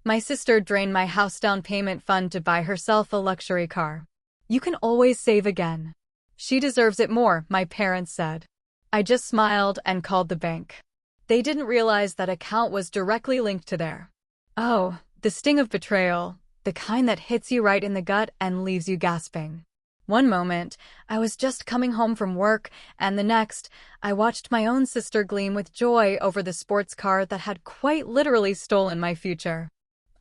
My sister drained my house down payment fund to buy herself a luxury car. You can always save again. She deserves it more, my parents said. I just smiled and called the bank. They didn't realize that account was directly linked to their. Oh, the sting of betrayal, the kind that hits you right in the gut and leaves you gasping. One moment, I was just coming home from work, and the next, I watched my own sister gleam with joy over the sports car that had quite literally stolen my future.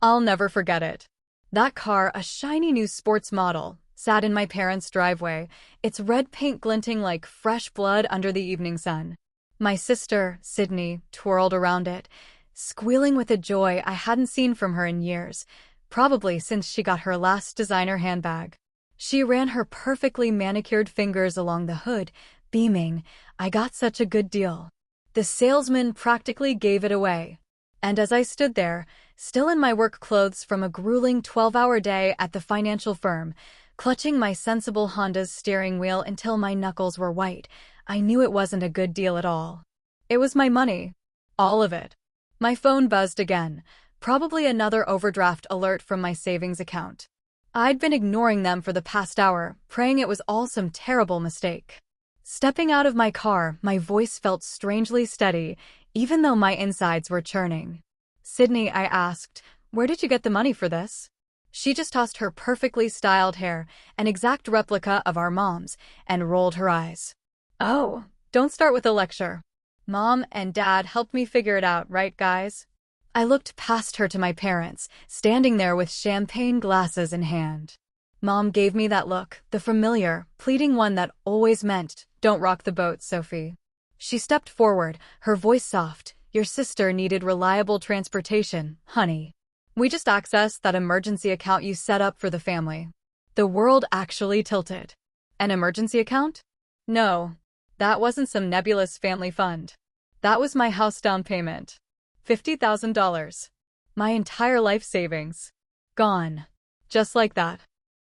I'll never forget it. That car, a shiny new sports model, sat in my parents' driveway, its red paint glinting like fresh blood under the evening sun. My sister, Sydney, twirled around it, squealing with a joy I hadn't seen from her in years, probably since she got her last designer handbag. She ran her perfectly manicured fingers along the hood, beaming, "I got such a good deal." The salesman practically gave it away. And as I stood there, still in my work clothes from a grueling 12-hour day at the financial firm, clutching my sensible Honda's steering wheel until my knuckles were white, I knew it wasn't a good deal at all. It was my money. All of it. My phone buzzed again, probably another overdraft alert from my savings account. I'd been ignoring them for the past hour, praying it was all some terrible mistake. Stepping out of my car, my voice felt strangely steady, even though my insides were churning. "Sydney," I asked, "where did you get the money for this?" She just tossed her perfectly styled hair, an exact replica of our mom's, and rolled her eyes. "Oh, don't start with a lecture. Mom and Dad helped me figure it out, right, guys?" I looked past her to my parents, standing there with champagne glasses in hand. Mom gave me that look, the familiar, pleading one that always meant, "Don't rock the boat, Sophie." She stepped forward, her voice soft. "Your sister needed reliable transportation, honey. We just accessed that emergency account you set up for the family." The world actually tilted. An emergency account? No, that wasn't some nebulous family fund. That was my house down payment. $50,000. My entire life savings. Gone. Just like that.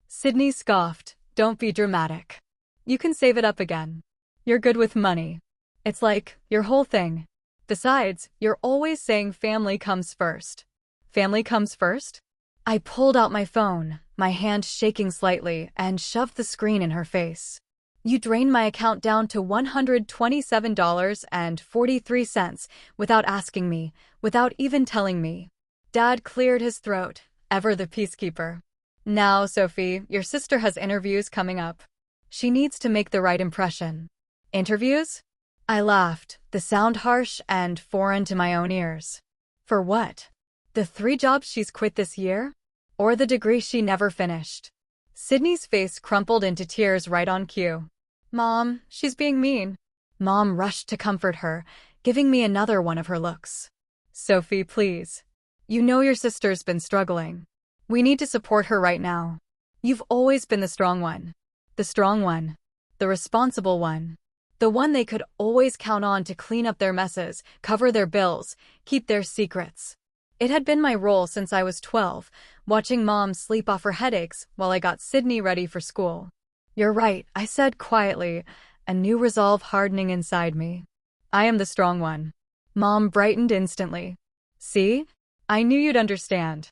Sydney scoffed. "Don't be dramatic. You can save it up again. You're good with money. It's like, your whole thing. Besides, you're always saying family comes first." Family comes first? I pulled out my phone, my hand shaking slightly, and shoved the screen in her face. "You drained my account down to $127.43 without asking me, without even telling me." Dad cleared his throat, ever the peacekeeper. "Now, Sophie, your sister has interviews coming up. She needs to make the right impression." "Interviews?" I laughed, the sound harsh and foreign to my own ears. "For what? The 3 jobs she's quit this year? Or the degree she never finished?" Sydney's face crumpled into tears right on cue. "Mom, she's being mean." Mom rushed to comfort her, giving me another one of her looks. "Sophie, please. You know your sister's been struggling. We need to support her right now. You've always been the strong one. The strong one. The responsible one. The one they could always count on to clean up their messes, cover their bills, keep their secrets." It had been my role since I was 12, watching Mom sleep off her headaches while I got Sydney ready for school. "You're right," I said quietly, a new resolve hardening inside me. "I am the strong one." Mom brightened instantly. "See? I knew you'd understand."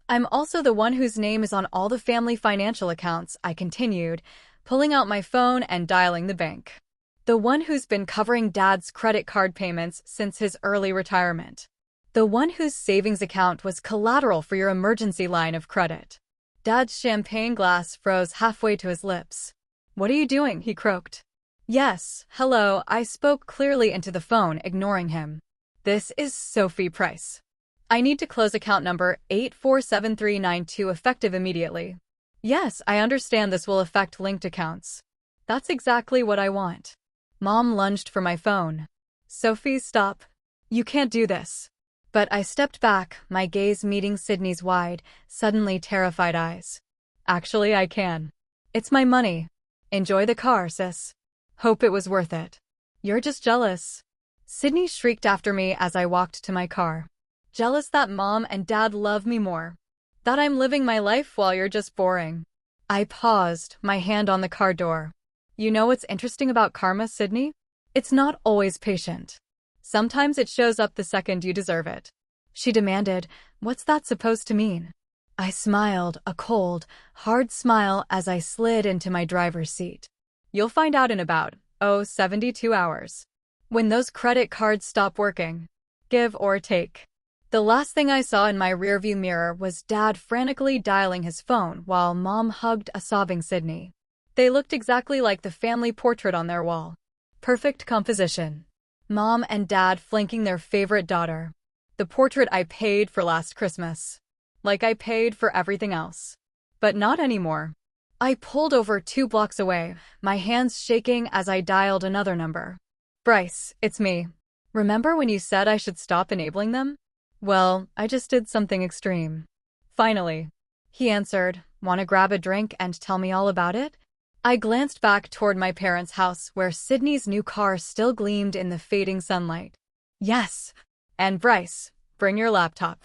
"I'm also the one whose name is on all the family financial accounts," I continued, pulling out my phone and dialing the bank. "The one who's been covering Dad's credit card payments since his early retirement. The one whose savings account was collateral for your emergency line of credit." Dad's champagne glass froze halfway to his lips. "What are you doing?" he croaked. "Yes, hello," I spoke clearly into the phone, ignoring him. "This is Sophie Price. I need to close account number 847392 effective immediately." "Yes, I understand this will affect linked accounts." "That's exactly what I want." Mom lunged for my phone. "Sophie, stop. You can't do this." But I stepped back, my gaze meeting Sydney's wide, suddenly terrified eyes. "Actually, I can. It's my money. Enjoy the car, sis. Hope it was worth it." "You're just jealous." Sydney shrieked after me as I walked to my car. "Jealous that Mom and Dad love me more. That I'm living my life while you're just boring." I paused, my hand on the car door. "You know what's interesting about karma, Sydney? It's not always patient. Sometimes it shows up the second you deserve it." She demanded, "What's that supposed to mean?" I smiled, a cold, hard smile as I slid into my driver's seat. "You'll find out in about, 72 hours. When those credit cards stop working. Give or take." The last thing I saw in my rearview mirror was Dad frantically dialing his phone while Mom hugged a sobbing Sydney. They looked exactly like the family portrait on their wall. Perfect composition. Mom and Dad flanking their favorite daughter. The portrait I paid for last Christmas. Like I paid for everything else. But not anymore. I pulled over 2 blocks away, my hands shaking as I dialed another number. "Bryce, it's me. Remember when you said I should stop enabling them? Well, I just did something extreme." "Finally." He answered, "Want to grab a drink and tell me all about it?" I glanced back toward my parents' house where Sydney's new car still gleamed in the fading sunlight. "Yes. And Bryce, bring your laptop.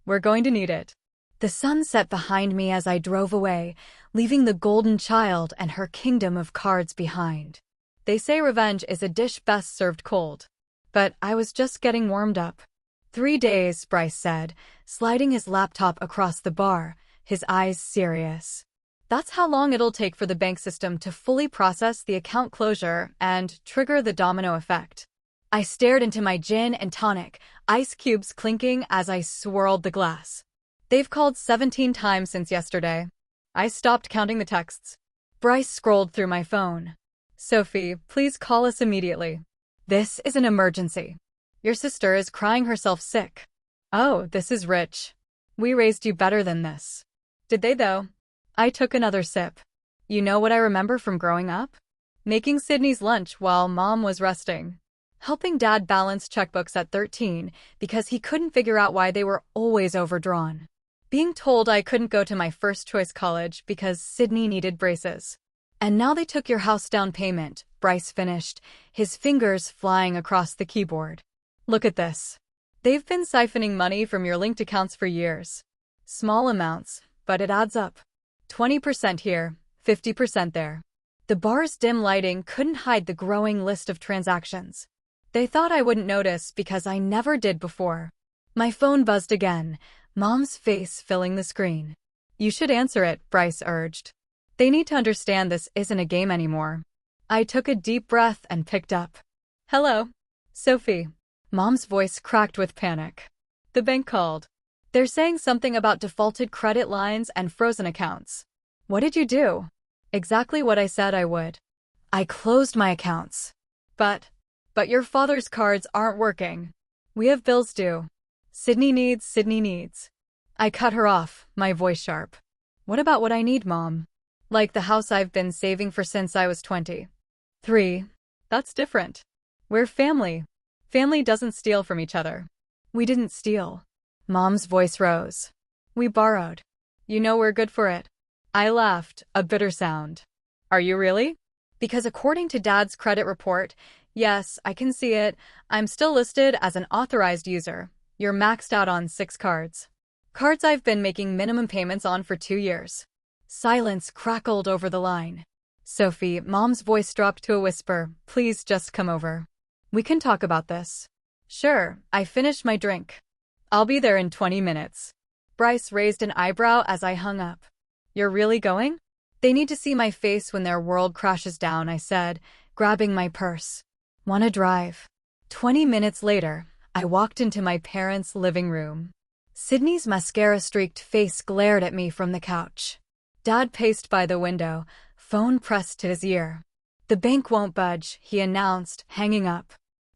We're going to need it." The sun set behind me as I drove away, leaving the golden child and her kingdom of cards behind. They say revenge is a dish best served cold. But I was just getting warmed up. 3 days, Bryce said, sliding his laptop across the bar, his eyes serious. "That's how long it'll take for the bank system to fully process the account closure and trigger the domino effect." I stared into my gin and tonic, ice cubes clinking as I swirled the glass. "They've called 17 times since yesterday." I stopped counting the texts. Bryce scrolled through my phone. "Sophie, please call us immediately. This is an emergency. Your sister is crying herself sick." "Oh, this is rich. We raised you better than this." "Did they though?" I took another sip. "You know what I remember from growing up? Making Sydney's lunch while Mom was resting. Helping Dad balance checkbooks at 13 because he couldn't figure out why they were always overdrawn. Being told I couldn't go to my first-choice college because Sydney needed braces. And now they took your house down payment," Bryce finished, his fingers flying across the keyboard. "Look at this. They've been siphoning money from your linked accounts for years. Small amounts, but it adds up. 20% here, 50% there." The bar's dim lighting couldn't hide the growing list of transactions. They thought I wouldn't notice because I never did before. My phone buzzed again, Mom's face filling the screen. "You should answer it," Bryce urged. "They need to understand this isn't a game anymore." I took a deep breath and picked up. "Hello, Sophie." Mom's voice cracked with panic. "The bank called. They're saying something about defaulted credit lines and frozen accounts." "What did you do?" "Exactly what I said I would. I closed my accounts." But your father's cards aren't working. We have bills due. Sydney needs." I cut her off, my voice sharp. "What about what I need, Mom? Like the house I've been saving for since I was 23. That's different. We're family. Family doesn't steal from each other." "We didn't steal." Mom's voice rose. "We borrowed. You know we're good for it." I laughed, a bitter sound. "Are you really?" "Because according to Dad's credit report, yes, I can see it, I'm still listed as an authorized user. You're maxed out on 6 cards. Cards I've been making minimum payments on for 2 years. Silence crackled over the line. "Sophie," Mom's voice dropped to a whisper, "please just come over. We can talk about this." "Sure." I finished my drink. "I'll be there in 20 minutes. Bryce raised an eyebrow as I hung up. "You're really going?" "They need to see my face when their world crashes down," I said, grabbing my purse. "Wanna drive?" 20 minutes later, I walked into my parents' living room. Sydney's mascara-streaked face glared at me from the couch. Dad paced by the window, phone pressed to his ear. "The bank won't budge," he announced, hanging up.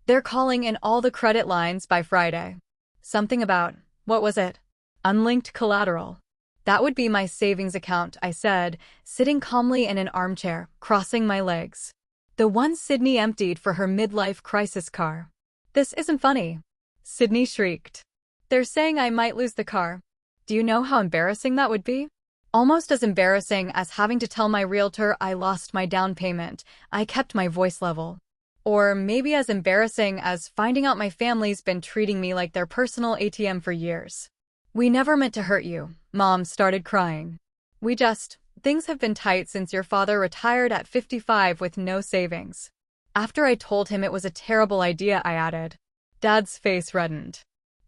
"They're calling in all the credit lines by Friday." Something about, what was it? Unlinked collateral. "That would be my savings account," I said, sitting calmly in an armchair, crossing my legs. "The one Sydney emptied for her midlife crisis car." "This isn't funny," Sydney shrieked. "They're saying I might lose the car. Do you know how embarrassing that would be? Almost as embarrassing as having to tell my realtor I lost my down payment." I kept my voice level. "Or maybe as embarrassing as finding out my family's been treating me like their personal ATM for years." "We never meant to hurt you," Mom started crying. Things have been tight since your father retired at 55 with no savings." After I told him it was a terrible idea, I added. Dad's face reddened.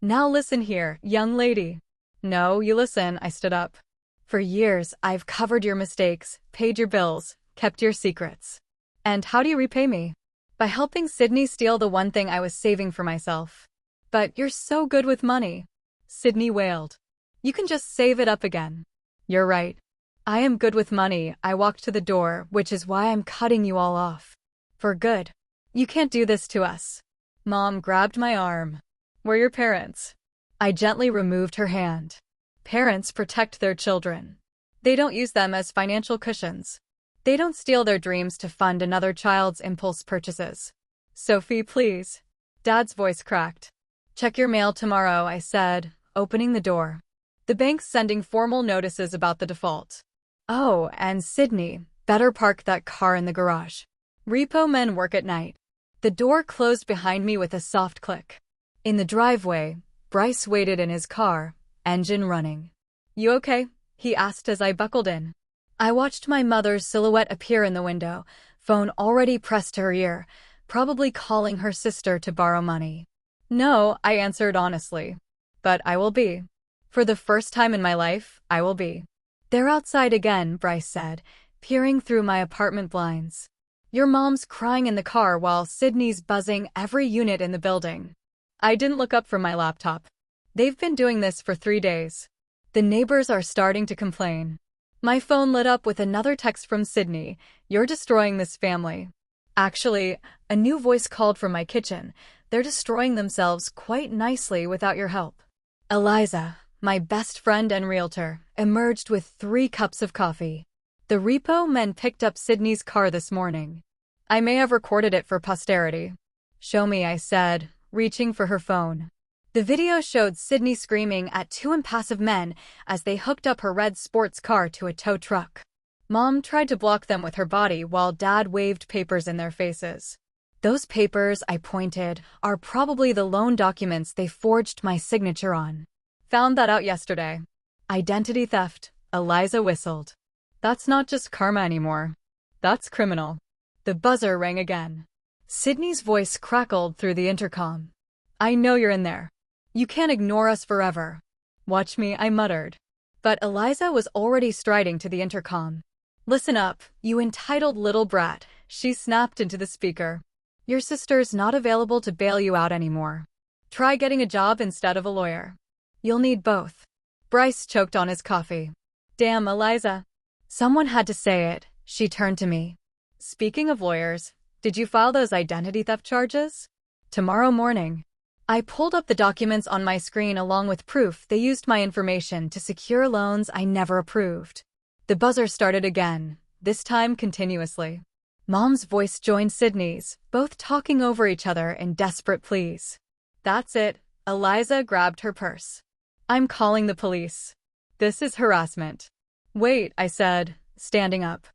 Now listen here, young lady. No, you listen, I stood up. For years, I've covered your mistakes, paid your bills, kept your secrets. And how do you repay me? By helping Sydney steal the one thing I was saving for myself. But you're so good with money. Sydney wailed. You can just save it up again. You're right. I am good with money. I walked to the door, which is why I'm cutting you all off. For good. You can't do this to us. Mom grabbed my arm. We're your parents. I gently removed her hand. Parents protect their children. They don't use them as financial cushions. They don't steal their dreams to fund another child's impulse purchases. Sophie, please. Dad's voice cracked. Check your mail tomorrow, I said, opening the door. The bank's sending formal notices about the default. Oh, and Sydney, better park that car in the garage. Repo men work at night. The door closed behind me with a soft click. In the driveway, Bryce waited in his car, engine running. You okay? He asked as I buckled in. I watched my mother's silhouette appear in the window, phone already pressed to her ear, probably calling her sister to borrow money. No, I answered honestly. But I will be. For the first time in my life, I will be. They're outside again, Bryce said, peering through my apartment blinds. Your mom's crying in the car while Sydney's buzzing every unit in the building. I didn't look up from my laptop. They've been doing this for 3 days. The neighbors are starting to complain. My phone lit up with another text from Sydney. You're destroying this family. Actually, a new voice called from my kitchen. They're destroying themselves quite nicely without your help. Eliza, my best friend and realtor, emerged with 3 cups of coffee. The repo men picked up Sydney's car this morning. I may have recorded it for posterity. Show me, I said, reaching for her phone. The video showed Sydney screaming at 2 impassive men as they hooked up her red sports car to a tow truck. Mom tried to block them with her body while Dad waved papers in their faces. Those papers, I pointed, are probably the loan documents they forged my signature on. Found that out yesterday. Identity theft, Eliza whistled. That's not just karma anymore. That's criminal. The buzzer rang again. Sydney's voice crackled through the intercom. I know you're in there. You can't ignore us forever. Watch me, I muttered. But Eliza was already striding to the intercom. Listen up, you entitled little brat, she snapped into the speaker. Your sister's not available to bail you out anymore. Try getting a job instead of a lawyer. You'll need both. Bryce choked on his coffee. Damn, Eliza. Someone had to say it. She turned to me. Speaking of lawyers, did you file those identity theft charges? Tomorrow morning. I pulled up the documents on my screen along with proof they used my information to secure loans I never approved. The buzzer started again, this time continuously. Mom's voice joined Sydney's, both talking over each other in desperate pleas. That's it. Eliza grabbed her purse. I'm calling the police. This is harassment. Wait, I said, standing up.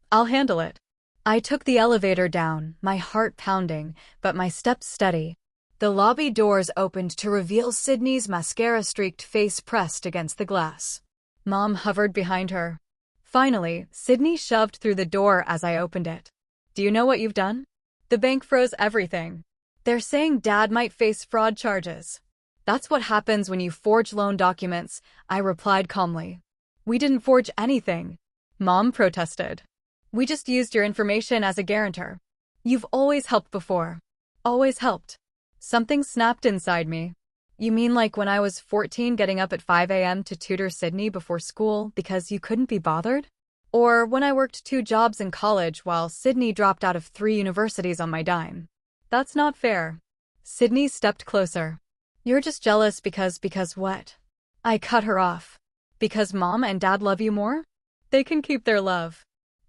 I'll handle it. I took the elevator down, my heart pounding, but my steps steady. The lobby doors opened to reveal Sydney's mascara-streaked face pressed against the glass. Mom hovered behind her. Finally, Sydney shoved through the door as I opened it. Do you know what you've done? The bank froze everything. They're saying Dad might face fraud charges. That's what happens when you forge loan documents, I replied calmly. We didn't forge anything. Mom protested. We just used your information as a guarantor. You've always helped before. Always helped. Something snapped inside me. You mean like when I was 14 getting up at 5 a.m. to tutor Sydney before school because you couldn't be bothered? Or when I worked 2 jobs in college while Sydney dropped out of 3 universities on my dime? That's not fair. Sydney stepped closer. You're just jealous because what? I cut her off. Because Mom and Dad love you more? They can keep their love.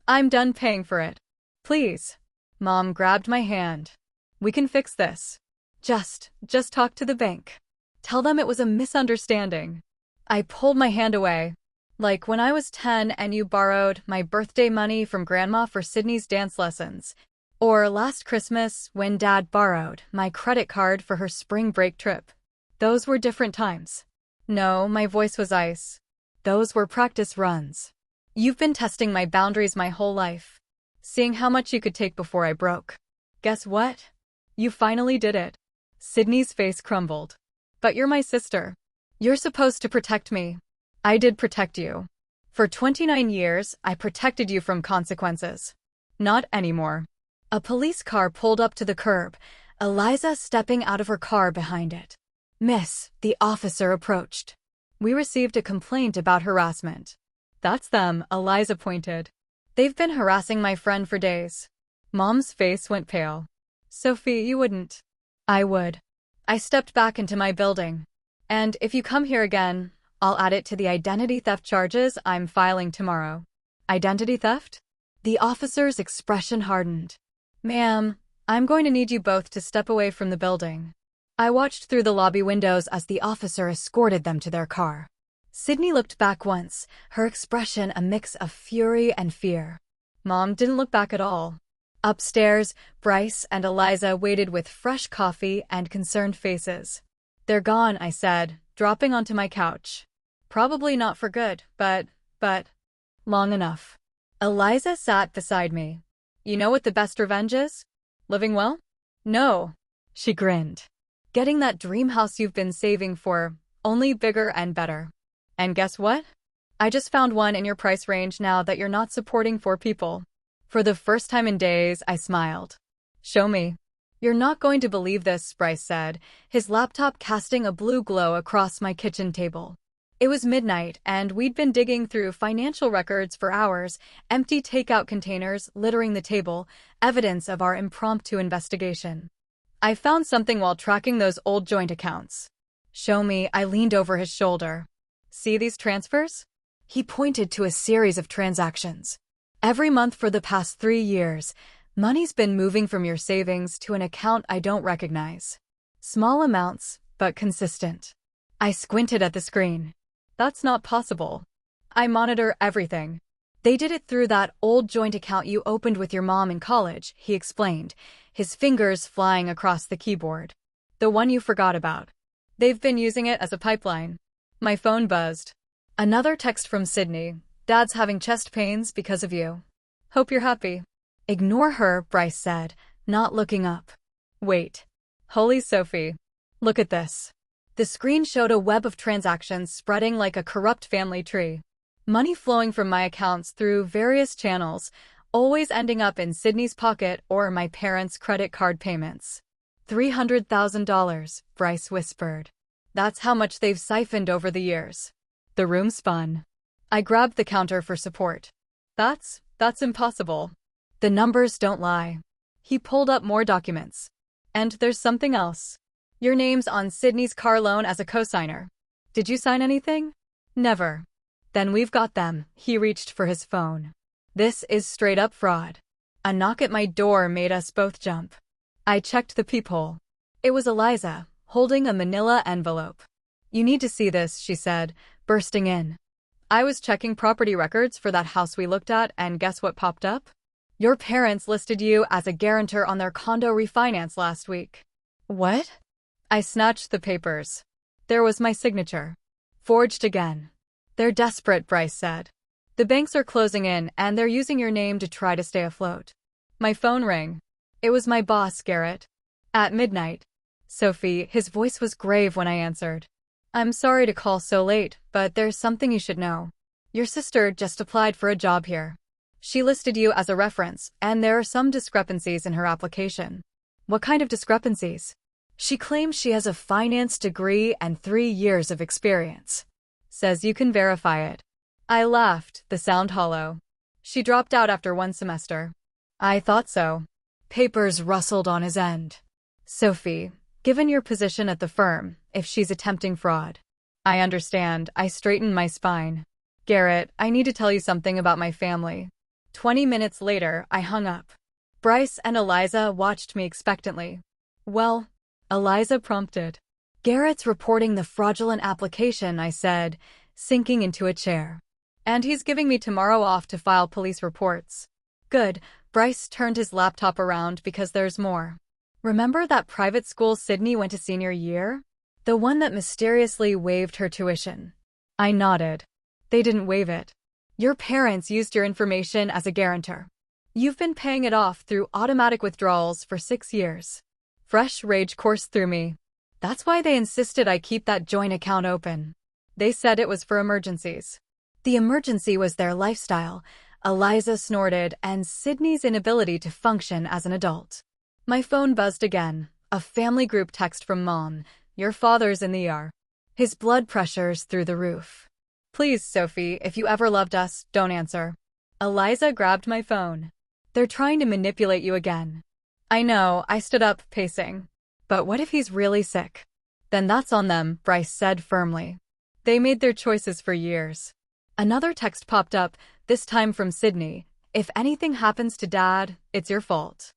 I'm done paying for it. Please. Mom grabbed my hand. We can fix this. Just talk to the bank. Tell them it was a misunderstanding. I pulled my hand away. Like when I was 10 and you borrowed my birthday money from Grandma for Sydney's dance lessons. Or last Christmas when Dad borrowed my credit card for her spring break trip. Those were different times. No, my voice was ice. Those were practice runs. You've been testing my boundaries my whole life. Seeing how much you could take before I broke. Guess what? You finally did it. Sydney's face crumbled. But you're my sister. You're supposed to protect me. I did protect you. For 29 years, I protected you from consequences. Not anymore. A police car pulled up to the curb, Eliza stepping out of her car behind it. Miss, the officer approached. We received a complaint about harassment. That's them, Eliza pointed. They've been harassing my friend for days. Mom's face went pale. Sophie, you wouldn't. I would. I stepped back into my building. And if you come here again, I'll add it to the identity theft charges I'm filing tomorrow. Identity theft? The officer's expression hardened. Ma'am, I'm going to need you both to step away from the building. I watched through the lobby windows as the officer escorted them to their car. Sydney looked back once, her expression a mix of fury and fear. Mom didn't look back at all. Upstairs, Bryce and Eliza waited with fresh coffee and concerned faces. They're gone, I said, dropping onto my couch. Probably not for good, but long enough. Eliza sat beside me. You know what the best revenge is? Living well? No. She grinned. Getting that dream house you've been saving for, only bigger and better. And guess what? I just found one in your price range now that you're not supporting 4 people. For the first time in days, I smiled. Show me. You're not going to believe this, Bryce said, his laptop casting a blue glow across my kitchen table. It was midnight, and we'd been digging through financial records for hours, empty takeout containers littering the table, evidence of our impromptu investigation. I found something while tracking those old joint accounts. Show me, I leaned over his shoulder. See these transfers? He pointed to a series of transactions. Every month for the past 3 years, money's been moving from your savings to an account I don't recognize. Small amounts, but consistent. I squinted at the screen. That's not possible. I monitor everything. They did it through that old joint account you opened with your mom in college, he explained, his fingers flying across the keyboard. The one you forgot about. They've been using it as a pipeline. My phone buzzed. Another text from Sydney. Dad's having chest pains because of you. Hope you're happy. Ignore her, Bryce said, not looking up. Wait. Holy Sophie. Look at this. The screen showed a web of transactions spreading like a corrupt family tree. Money flowing from my accounts through various channels, always ending up in Sydney's pocket or my parents' credit card payments. $300,000, Bryce whispered. That's how much they've siphoned over the years. The room spun. I grabbed the counter for support. That's impossible. The numbers don't lie. He pulled up more documents. And there's something else. Your name's on Sydney's car loan as a cosigner. Did you sign anything? Never. Then we've got them. He reached for his phone. This is straight up fraud. A knock at my door made us both jump. I checked the peephole. It was Eliza, holding a manila envelope. You need to see this, she said, bursting in. I was checking property records for that house we looked at, and guess what popped up? Your parents listed you as a guarantor on their condo refinance last week. What? I snatched the papers. There was my signature. Forged again. They're desperate, Bryce said. The banks are closing in, and they're using your name to try to stay afloat. My phone rang. It was my boss, Garrett. At midnight. Sophie, his voice was grave when I answered. I'm sorry to call so late, but there's something you should know. Your sister just applied for a job here. She listed you as a reference, and there are some discrepancies in her application. What kind of discrepancies? She claims she has a finance degree and 3 years of experience. Says you can verify it. I laughed, the sound hollow. She dropped out after 1 semester. I thought so. Papers rustled on his end. Sophie, given your position at the firm, if she's attempting fraud. I understand, I straightened my spine. Garrett, I need to tell you something about my family. 20 minutes later, I hung up. Bryce and Eliza watched me expectantly. Well, Eliza prompted. Garrett's reporting the fraudulent application, I said, sinking into a chair. And he's giving me tomorrow off to file police reports. Good, Bryce turned his laptop around because there's more. Remember that private school Sydney went to senior year? The one that mysteriously waived her tuition. I nodded. They didn't waive it. Your parents used your information as a guarantor. You've been paying it off through automatic withdrawals for 6 years. Fresh rage coursed through me. That's why they insisted I keep that joint account open. They said it was for emergencies. The emergency was their lifestyle, Eliza snorted, and Sydney's inability to function as an adult. My phone buzzed again. A family group text from Mom. Your father's in the ER. His blood pressure's through the roof. Please, Sophie, if you ever loved us, don't answer. Eliza grabbed my phone. They're trying to manipulate you again. I know, I stood up, pacing. But what if he's really sick? Then that's on them, Bryce said firmly. They made their choices for years. Another text popped up, this time from Sydney. If anything happens to Dad, it's your fault.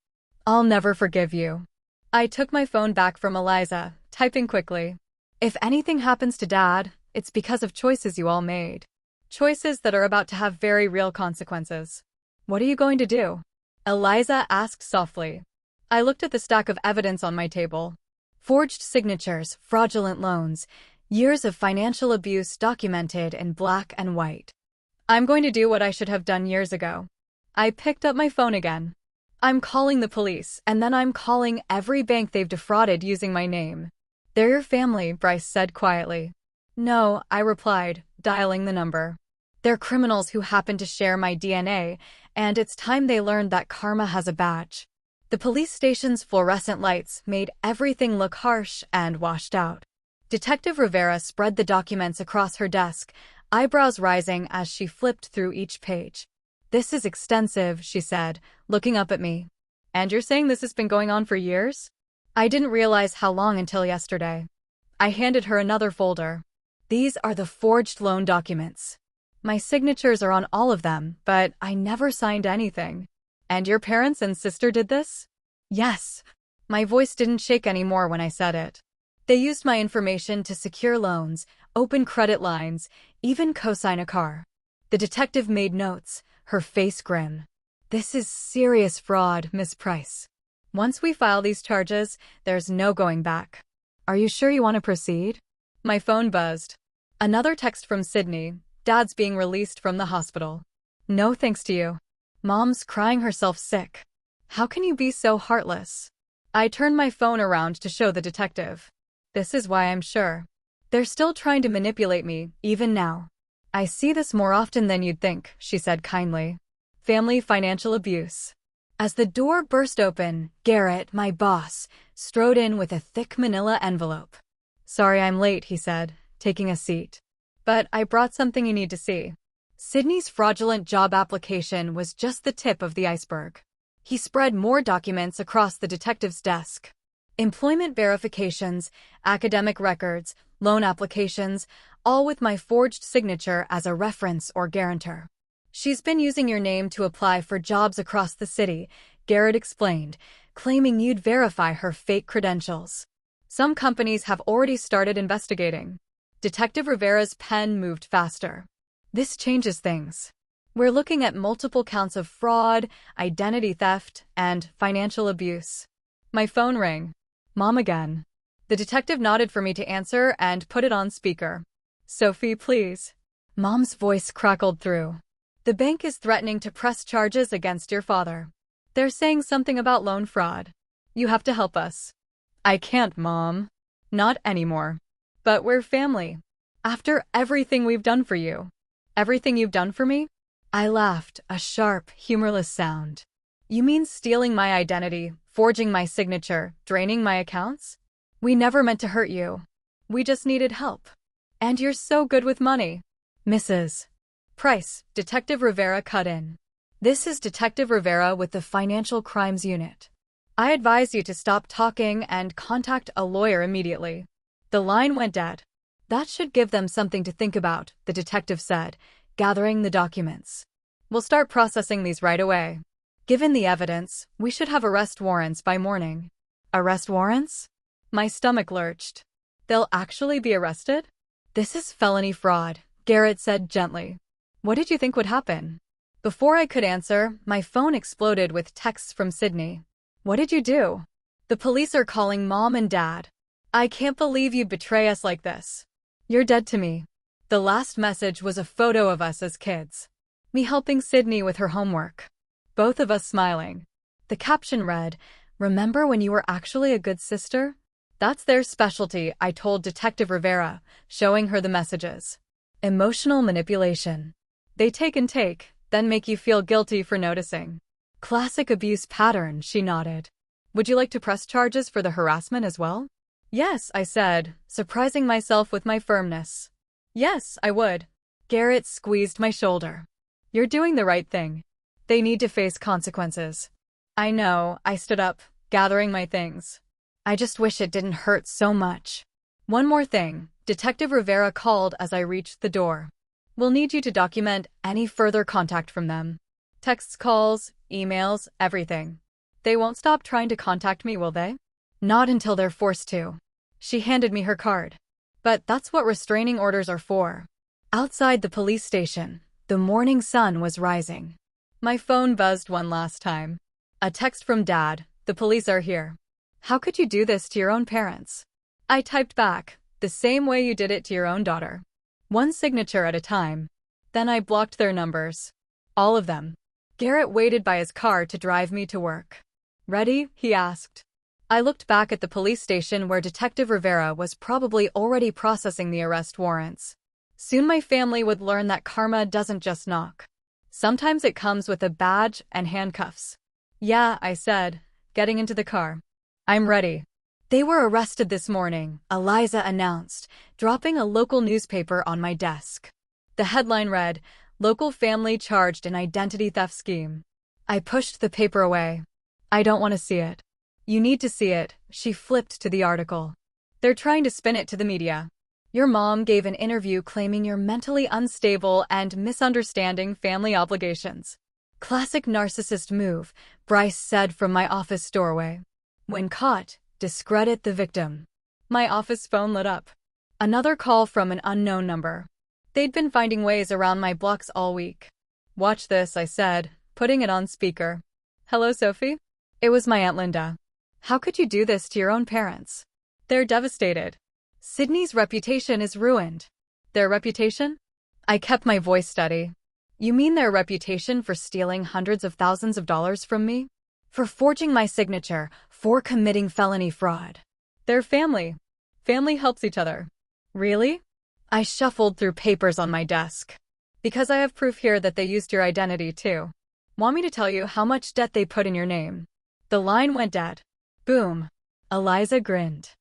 I'll never forgive you. I took my phone back from Eliza, typing quickly. If anything happens to Dad, it's because of choices you all made. Choices that are about to have very real consequences. What are you going to do? Eliza asked softly. I looked at the stack of evidence on my table. Forged signatures, fraudulent loans, years of financial abuse documented in black and white. I'm going to do what I should have done years ago. I picked up my phone again. I'm calling the police, and then I'm calling every bank they've defrauded using my name. They're your family, Bryce said quietly. No, I replied, dialing the number. They're criminals who happen to share my DNA, and it's time they learned that karma has a badge. The police station's fluorescent lights made everything look harsh and washed out. Detective Rivera spread the documents across her desk, eyebrows rising as she flipped through each page. This is extensive, she said, looking up at me. And you're saying this has been going on for years? I didn't realize how long until yesterday. I handed her another folder. These are the forged loan documents. My signatures are on all of them, but I never signed anything. And your parents and sister did this? Yes. My voice didn't shake anymore when I said it. They used my information to secure loans, open credit lines, even co-sign a car. The detective made notes, her face grim. This is serious fraud, Miss Price. Once we file these charges, there's no going back. Are you sure you want to proceed? My phone buzzed. Another text from Sydney. Dad's being released from the hospital. No thanks to you. Mom's crying herself sick. How can you be so heartless? I turned my phone around to show the detective. This is why I'm sure. They're still trying to manipulate me, even now. I see this more often than you'd think, she said kindly. Family financial abuse. As the door burst open, Garrett, my boss, strode in with a thick manila envelope. Sorry I'm late, he said, taking a seat. But I brought something you need to see. Sydney's fraudulent job application was just the tip of the iceberg. He spread more documents across the detective's desk. Employment verifications, academic records, loan applications, all with my forged signature as a reference or guarantor. She's been using your name to apply for jobs across the city, Garrett explained, claiming you'd verify her fake credentials. Some companies have already started investigating. Detective Rivera's pen moved faster. This changes things. We're looking at multiple counts of fraud, identity theft, and financial abuse. My phone rang. Mom again. The detective nodded for me to answer and put it on speaker. Sophie, please. Mom's voice crackled through. The bank is threatening to press charges against your father. They're saying something about loan fraud. You have to help us. I can't, Mom. Not anymore. But we're family. After everything we've done for you. Everything you've done for me? I laughed, a sharp, humorless sound. You mean stealing my identity, forging my signature, draining my accounts? We never meant to hurt you. We just needed help. And you're so good with money. Mrs. Price, Detective Rivera cut in. This is Detective Rivera with the Financial Crimes Unit. I advise you to stop talking and contact a lawyer immediately. The line went dead. That should give them something to think about, the detective said, gathering the documents. We'll start processing these right away. Given the evidence, we should have arrest warrants by morning. Arrest warrants? My stomach lurched. They'll actually be arrested? This is felony fraud, Garrett said gently. What did you think would happen? Before I could answer, my phone exploded with texts from Sydney. What did you do? The police are calling Mom and Dad. I can't believe you'd betray us like this. You're dead to me. The last message was a photo of us as kids. Me helping Sydney with her homework. Both of us smiling. The caption read, "Remember when you were actually a good sister?" That's their specialty, I told Detective Rivera, showing her the messages. Emotional manipulation. They take and take, then make you feel guilty for noticing. Classic abuse pattern, she nodded. Would you like to press charges for the harassment as well? Yes, I said, surprising myself with my firmness. Yes, I would. Garrett squeezed my shoulder. You're doing the right thing. They need to face consequences. I know, I stood up, gathering my things. I just wish it didn't hurt so much. One more thing, Detective Rivera called as I reached the door. We'll need you to document any further contact from them. Texts, calls, emails, everything. They won't stop trying to contact me, will they? Not until they're forced to. She handed me her card. But that's what restraining orders are for. Outside the police station, the morning sun was rising. My phone buzzed one last time. A text from Dad, the police are here. How could you do this to your own parents? I typed back, the same way you did it to your own daughter. One signature at a time. Then I blocked their numbers. All of them. Garrett waited by his car to drive me to work. Ready? He asked. I looked back at the police station where Detective Rivera was probably already processing the arrest warrants. Soon my family would learn that karma doesn't just knock. Sometimes it comes with a badge and handcuffs. Yeah, I said, getting into the car. I'm ready. They were arrested this morning, Eliza announced, dropping a local newspaper on my desk. The headline read, Local Family Charged in Identity Theft Scheme. I pushed the paper away. I don't want to see it. You need to see it, she flipped to the article. They're trying to spin it to the media. Your mom gave an interview claiming you're mentally unstable and misunderstanding family obligations. Classic narcissist move, Bryce said from my office doorway. When caught, discredit the victim. My office phone lit up. Another call from an unknown number. They'd been finding ways around my blocks all week. Watch this, I said, putting it on speaker. Hello, Sophie? It was my Aunt Linda. How could you do this to your own parents? They're devastated. Sydney's reputation is ruined. Their reputation? I kept my voice steady. You mean their reputation for stealing hundreds of thousands of dollars from me? For forging my signature, for committing felony fraud. Their family. Family helps each other. Really? I shuffled through papers on my desk. Because I have proof here that they used your identity too. Want me to tell you how much debt they put in your name? The line went dead. Boom. Eliza grinned.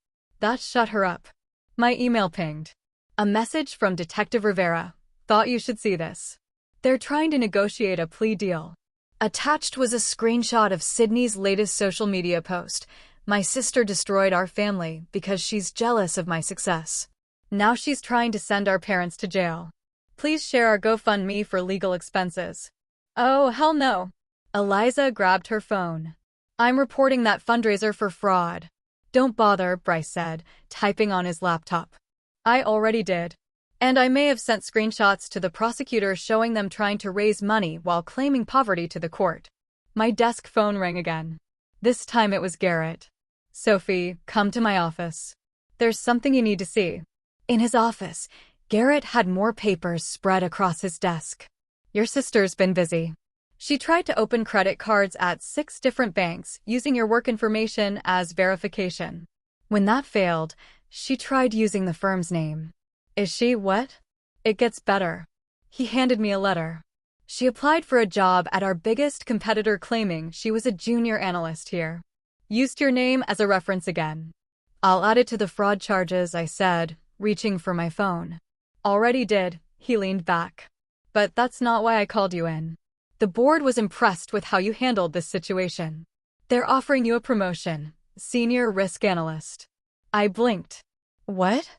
That shut her up. My email pinged. A message from Detective Rivera. Thought you should see this. They're trying to negotiate a plea deal. Attached was a screenshot of Sydney's latest social media post. My sister destroyed our family because she's jealous of my success. Now she's trying to send our parents to jail. Please share our GoFundMe for legal expenses. Oh, hell no. Eliza grabbed her phone. I'm reporting that fundraiser for fraud. Don't bother, Bryce said, typing on his laptop. I already did. And I may have sent screenshots to the prosecutor showing them trying to raise money while claiming poverty to the court. My desk phone rang again. This time it was Garrett. Sophie, come to my office. There's something you need to see. In his office, Garrett had more papers spread across his desk. Your sister's been busy. She tried to open credit cards at 6 different banks using your work information as verification. When that failed, she tried using the firm's name. Is she what? It gets better. He handed me a letter. She applied for a job at our biggest competitor claiming she was a junior analyst here. Used your name as a reference again. I'll add it to the fraud charges, I said, reaching for my phone. Already did, he leaned back. But that's not why I called you in. The board was impressed with how you handled this situation. They're offering you a promotion, senior risk analyst. I blinked. What?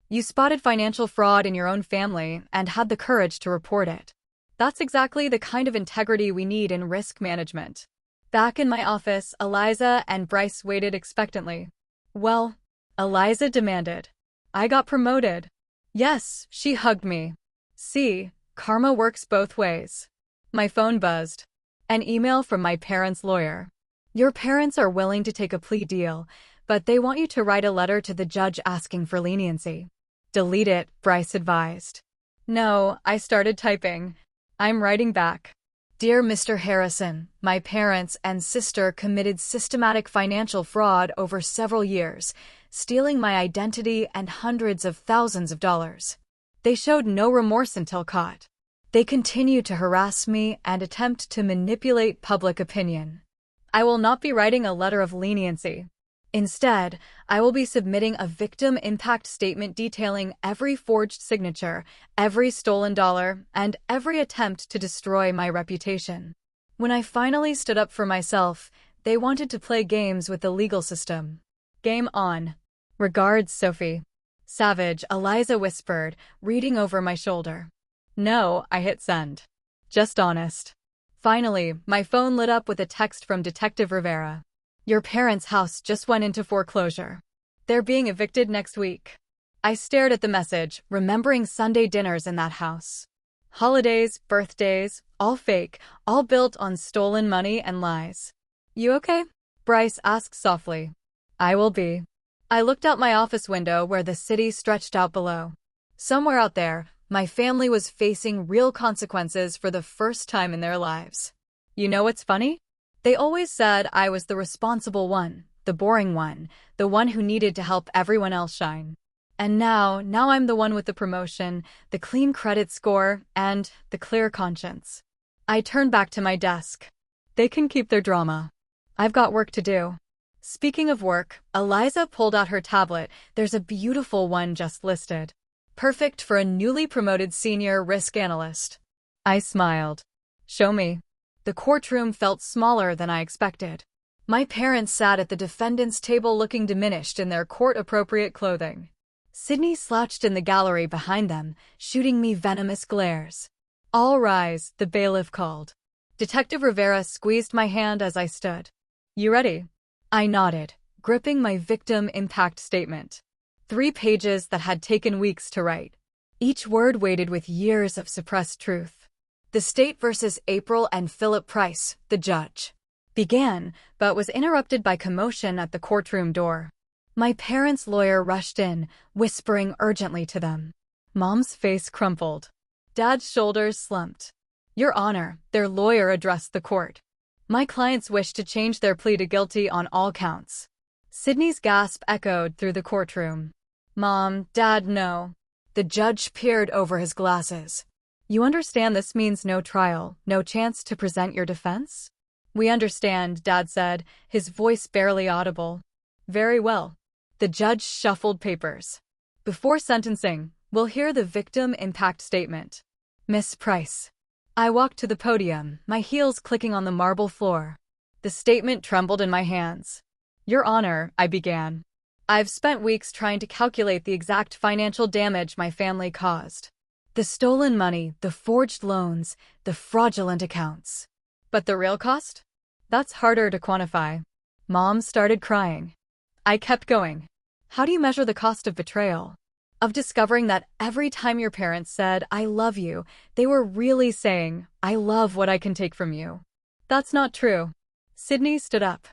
You spotted financial fraud in your own family and had the courage to report it. That's exactly the kind of integrity we need in risk management. Back in my office, Eliza and Bryce waited expectantly. Well, Eliza demanded. I got promoted. Yes, she hugged me. See, karma works both ways. My phone buzzed. An email from my parents' lawyer. Your parents are willing to take a plea deal, but they want you to write a letter to the judge asking for leniency. Delete it, Bryce advised. No, I started typing. I'm writing back. Dear Mr. Harrison, my parents and sister committed systematic financial fraud over several years. stealing my identity and hundreds of thousands of dollars. They showed no remorse until caught. They continue to harass me and attempt to manipulate public opinion. I will not be writing a letter of leniency. Instead, I will be submitting a victim impact statement detailing every forged signature, every stolen dollar, and every attempt to destroy my reputation. When I finally stood up for myself, they wanted to play games with the legal system. Game on. Regards, Sophie. Savage, Eliza whispered, reading over my shoulder. No, I hit send. Just honest. Finally, my phone lit up with a text from Detective Rivera. Your parents' house just went into foreclosure. They're being evicted next week. I stared at the message, remembering Sunday dinners in that house. Holidays, birthdays, all fake, all built on stolen money and lies. You okay? Bryce asked softly. I will be. I looked out my office window where the city stretched out below. Somewhere out there, my family was facing real consequences for the first time in their lives. You know what's funny? They always said I was the responsible one, the boring one, the one who needed to help everyone else shine. And now I'm the one with the promotion, the clean credit score, and the clear conscience. I turned back to my desk. They can keep their drama. I've got work to do. Speaking of work, Eliza pulled out her tablet. There's a beautiful one just listed. Perfect for a newly promoted senior risk analyst. I smiled. Show me. The courtroom felt smaller than I expected. My parents sat at the defendant's table looking diminished in their court-appropriate clothing. Sydney slouched in the gallery behind them, shooting me venomous glares. All rise, the bailiff called. Detective Rivera squeezed my hand as I stood. You ready? I nodded, gripping my victim impact statement. 3 pages that had taken weeks to write. Each word weighted with years of suppressed truth. The State versus April and Philip Price, the judge, began, but was interrupted by commotion at the courtroom door. My parents' lawyer rushed in, whispering urgently to them. Mom's face crumpled. Dad's shoulders slumped. Your Honor, their lawyer addressed the court. My clients wish to change their plea to guilty on all counts. Sydney's gasp echoed through the courtroom. Mom, Dad, no. The judge peered over his glasses. You understand this means no trial, no chance to present your defense? We understand, Dad said, his voice barely audible. Very well. The judge shuffled papers. Before sentencing, we'll hear the victim impact statement. Miss Price. I walked to the podium, my heels clicking on the marble floor. The statement trembled in my hands. Your Honor, I began. I've spent weeks trying to calculate the exact financial damage my family caused. The stolen money, the forged loans, the fraudulent accounts. But the real cost? That's harder to quantify. Mom started crying. I kept going. How do you measure the cost of betrayal? Of discovering that every time your parents said, I love you, they were really saying, I love what I can take from you. That's not true. Sydney stood up.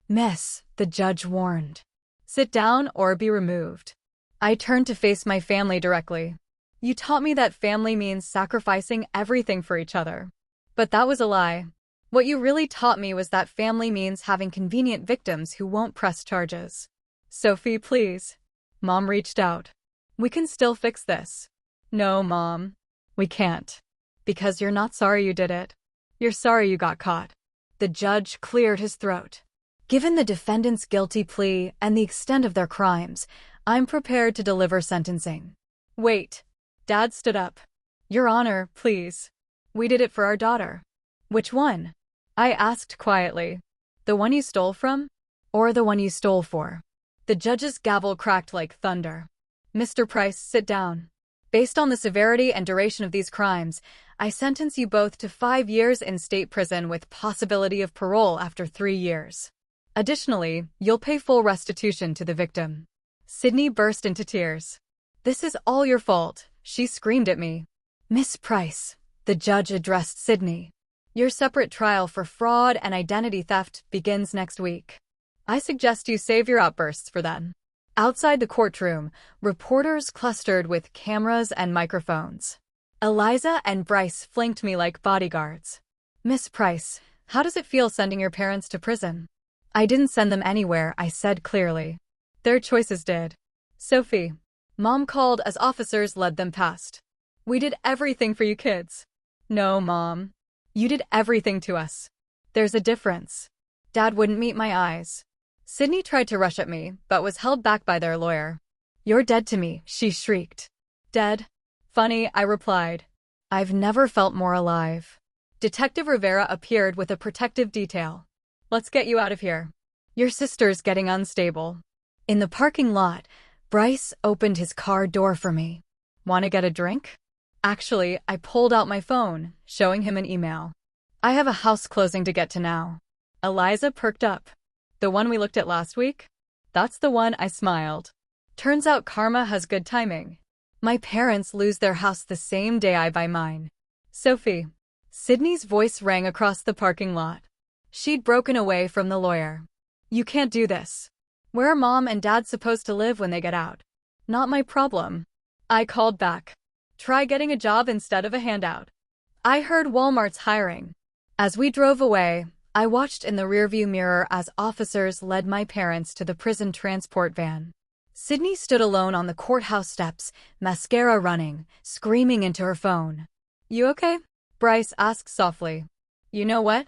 Miss, the judge warned. Sit down or be removed. I turned to face my family directly. You taught me that family means sacrificing everything for each other. But that was a lie. What you really taught me was that family means having convenient victims who won't press charges. Sophie, please. Mom reached out. We can still fix this. No, Mom. We can't. Because you're not sorry you did it. You're sorry you got caught. The judge cleared his throat. Given the defendant's guilty plea and the extent of their crimes, I'm prepared to deliver sentencing. Wait. Dad stood up. Your Honor, please. We did it for our daughter. Which one? I asked quietly. The one you stole from? Or the one you stole for? The judge's gavel cracked like thunder. Mr. Price, sit down. Based on the severity and duration of these crimes, I sentence you both to 5 years in state prison with possibility of parole after 3 years. Additionally, you'll pay full restitution to the victim. Sydney burst into tears. This is all your fault, she screamed at me. Miss Price, the judge addressed Sydney. Your separate trial for fraud and identity theft begins next week. I suggest you save your outbursts for then. Outside the courtroom, reporters clustered with cameras and microphones. Eliza and Bryce flanked me like bodyguards. Miss Price, how does it feel sending your parents to prison? I didn't send them anywhere, I said clearly. Their choices did. Sophie. Mom called as officers led them past. We did everything for you kids. No, Mom. You did everything to us. There's a difference. Dad wouldn't meet my eyes. Sydney tried to rush at me, but was held back by their lawyer. You're dead to me, she shrieked. Dead? Funny, I replied. I've never felt more alive. Detective Rivera appeared with a protective detail. Let's get you out of here. Your sister's getting unstable. In the parking lot, Bryce opened his car door for me. Want to get a drink? Actually, I pulled out my phone, showing him an email. I have a house closing to get to now. Eliza perked up. The one we looked at last week? That's the one, I smiled. Turns out karma has good timing. My parents lose their house the same day I buy mine. Sophie. Sydney's voice rang across the parking lot. She'd broken away from the lawyer. You can't do this. Where are Mom and Dad supposed to live when they get out? Not my problem. I called back. Try getting a job instead of a handout. I heard Walmart's hiring. As we drove away, I watched in the rearview mirror as officers led my parents to the prison transport van. Sydney stood alone on the courthouse steps, mascara running, screaming into her phone. You okay? Bryce asked softly. You know what?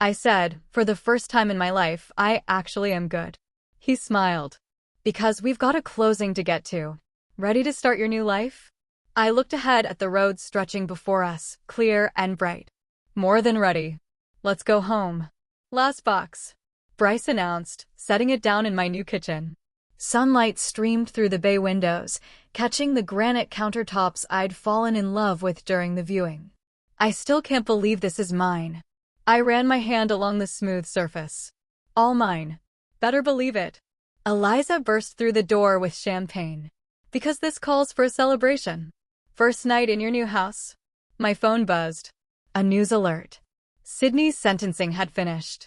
I said, for the first time in my life, I actually am good. He smiled. Because we've got a closing to get to. Ready to start your new life? I looked ahead at the road stretching before us, clear and bright. More than ready. Let's go home. Last box. Bryce announced, setting it down in my new kitchen. Sunlight streamed through the bay windows, catching the granite countertops I'd fallen in love with during the viewing. I still can't believe this is mine. I ran my hand along the smooth surface. All mine. Better believe it. Eliza burst through the door with champagne. Because this calls for a celebration. First night in your new house. My phone buzzed. A news alert. Sydney's sentencing had finished.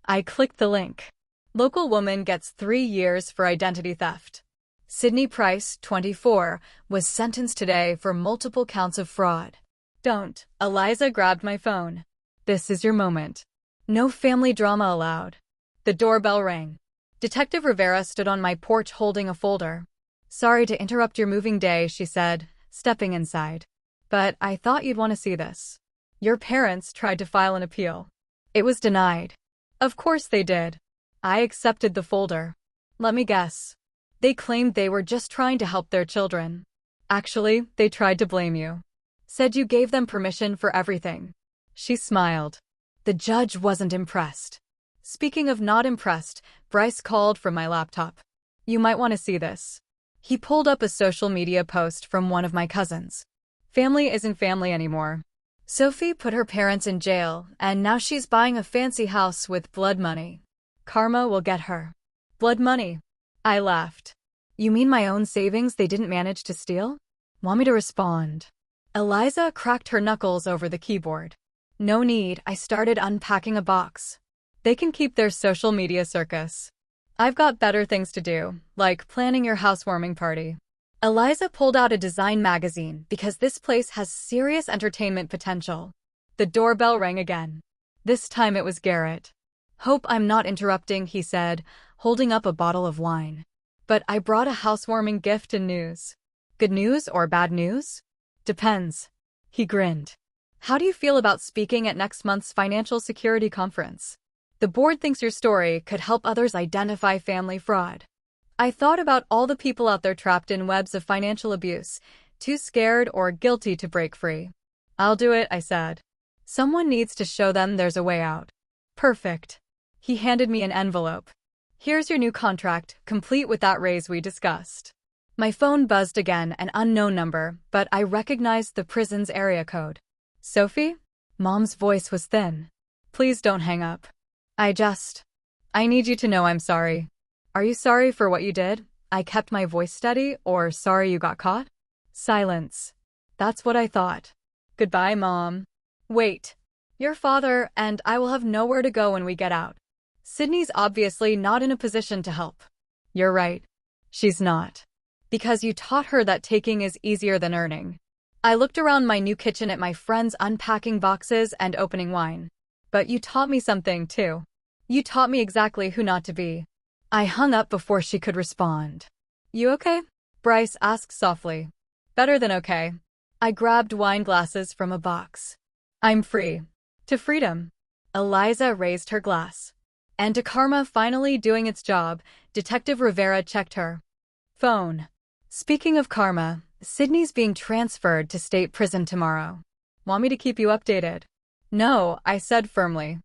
I clicked the link. Local woman gets 3 years for identity theft. Sydney Price, 24, was sentenced today for multiple counts of fraud. Don't. Eliza grabbed my phone. This is your moment. No family drama allowed. The doorbell rang. Detective Rivera stood on my porch holding a folder. Sorry to interrupt your moving day, she said, stepping inside. But I thought you'd want to see this. Your parents tried to file an appeal. It was denied. Of course they did. I accepted the folder. Let me guess. They claimed they were just trying to help their children. Actually, they tried to blame you. Said you gave them permission for everything. She smiled. The judge wasn't impressed. Speaking of not impressed, Bryce called from my laptop. You might want to see this. He pulled up a social media post from one of my cousins. Family isn't family anymore. Sophie put her parents in jail, and now she's buying a fancy house with blood money. Karma will get her. Blood money. I laughed. You mean my own savings they didn't manage to steal? Want me to respond? Eliza cracked her knuckles over the keyboard. No need, I started unpacking a box. They can keep their social media circus. I've got better things to do, like planning your housewarming party. Eliza pulled out a design magazine because this place has serious entertainment potential. The doorbell rang again. This time it was Garrett. Hope I'm not interrupting, he said, holding up a bottle of wine. But I brought a housewarming gift and news. Good news or bad news? Depends. He grinned. How do you feel about speaking at next month's financial security conference? The board thinks your story could help others identify family fraud. I thought about all the people out there trapped in webs of financial abuse, too scared or guilty to break free. I'll do it, I said. Someone needs to show them there's a way out. Perfect. He handed me an envelope. Here's your new contract, complete with that raise we discussed. My phone buzzed again, an unknown number, but I recognized the prison's area code. Sophie? Mom's voice was thin. Please don't hang up. I need you to know I'm sorry. Are you sorry for what you did? I kept my voice steady, or sorry you got caught? Silence. That's what I thought. Goodbye, Mom. Wait. Your father and I will have nowhere to go when we get out. Sydney's obviously not in a position to help. You're right. She's not. Because you taught her that taking is easier than earning. I looked around my new kitchen at my friends unpacking boxes and opening wine. But you taught me something, too. You taught me exactly who not to be. I hung up before she could respond. You okay? Bryce asked softly. Better than okay. I grabbed wine glasses from a box. I'm free. To freedom. Eliza raised her glass. And to karma finally doing its job, Detective Rivera checked her phone. Speaking of karma, Sydney's being transferred to state prison tomorrow. Want me to keep you updated? No, I said firmly.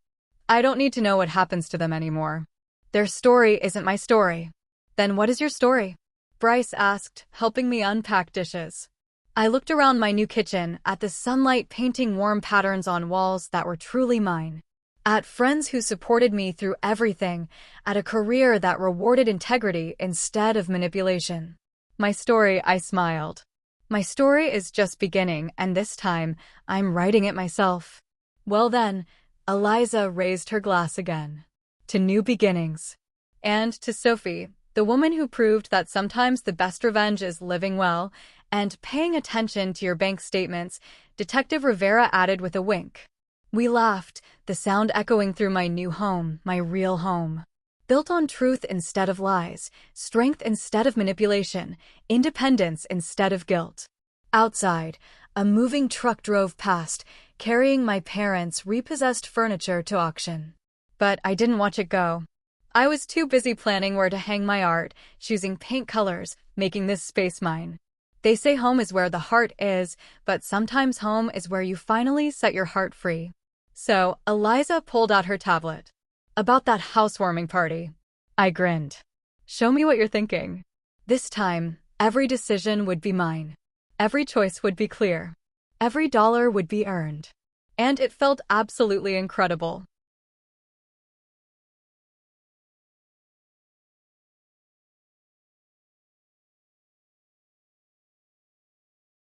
I don't need to know what happens to them anymore. Their story isn't my story. Then what is your story? Bryce asked, helping me unpack dishes. I looked around my new kitchen, at the sunlight painting warm patterns on walls that were truly mine. At friends who supported me through everything, at a career that rewarded integrity instead of manipulation. My story, I smiled. My story is just beginning, and this time, I'm writing it myself. Well then, Eliza raised her glass again. To new beginnings. And to Sophie, the woman who proved that sometimes the best revenge is living well and paying attention to your bank statements, Detective Rivera added with a wink. We laughed, the sound echoing through my new home, my real home. Built on truth instead of lies, strength instead of manipulation, independence instead of guilt. Outside, a moving truck drove past, carrying my parents' repossessed furniture to auction. But I didn't watch it go. I was too busy planning where to hang my art, choosing paint colors, making this space mine. They say home is where the heart is, but sometimes home is where you finally set your heart free. So, Eliza pulled out her tablet. About that housewarming party. I grinned. Show me what you're thinking. This time, every decision would be mine. Every choice would be clear. Every dollar would be earned. And it felt absolutely incredible.